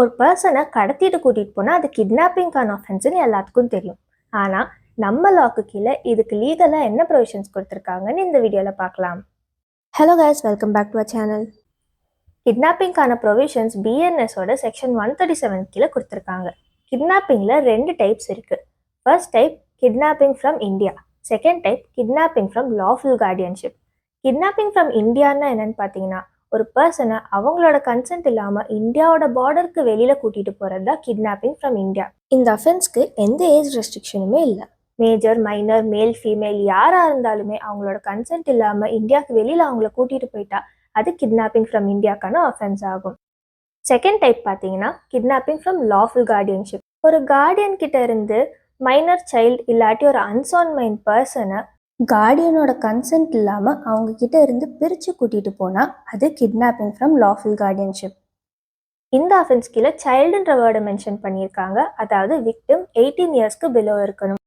ஒரு பர்சனை கடத்திட்டு கூட்டிட்டு போனா அது கிட்னாப்பிங்கான ஆஃபென்ஸ்னு எல்லாத்துக்கும் தெரியும். ஆனா நம்ம லாக்கு கீழே இதுக்கு லீகலா என்ன ப்ரொவிஷன்ஸ் கொடுத்துருக்காங்கன்னு இந்த வீடியோல பார்க்கலாம். Hello guys, welcome back to our channel. கிட்னாப்பிங்கான ப்ரொவிஷன்ஸ் பிஎன்எஸோட செக்ஷன் 137 கீழே கொடுத்துருக்காங்க. கிட்னாப்பிங்ல 2 டைப்ஸ் இருக்கு. First type kidnapping from India, second type kidnapping from lawful guardianship. Kidnapping from இந்தியான்னா என்னன்னு பார்த்தீங்கன்னா, ஒரு பர்சனை அவங்களோட கன்சென்ட் இல்லாமல் இந்தியாவோட பார்டருக்கு வெளியில் கூட்டிகிட்டு போகிறது தான் கிட்னாப்பிங் ஃப்ரம் இந்தியா. இந்த அஃபென்ஸ்க்கு எந்த ஏஜ் ரெஸ்ட்ரிக்ஷனுமே இல்லை. மேஜர், மைனர், மேல், ஃபீமேல் யாராக இருந்தாலுமே அவங்களோட கன்சென்ட் இல்லாமல் இந்தியாவுக்கு வெளியில் அவங்கள கூட்டிகிட்டு போயிட்டா அது கிட்னாப்பிங் ஃப்ரம் இந்தியாக்கான அஃபென்ஸ் ஆகும். செகண்ட் டைப் பார்த்தீங்கன்னா கிட்னாப்பிங் ஃப்ரம் லாஃபுல் கார்டியன்ஷிப். ஒரு கார்டியன் கிட்ட இருந்து மைனர் சைல்டு இல்லாட்டி ஒரு அன்சான்மைன் பர்சனை கார்டியனோட கன்சென்ட் இல்லாமல் அவங்க கிட்ட இருந்து பிரித்து கூட்டிகிட்டு போனால் அது கிட்னாப்பிங் ஃப்ரம் லாஃபுல் கார்டியன்ஷிப். இந்த அஃபென்ஸ் கீழே சைல்டுன்ற வேர்டை மென்ஷன் பண்ணியிருக்காங்க. அதாவது விக்டிம் 18 இயர்ஸ்க்கு பிலோ இருக்கணும்.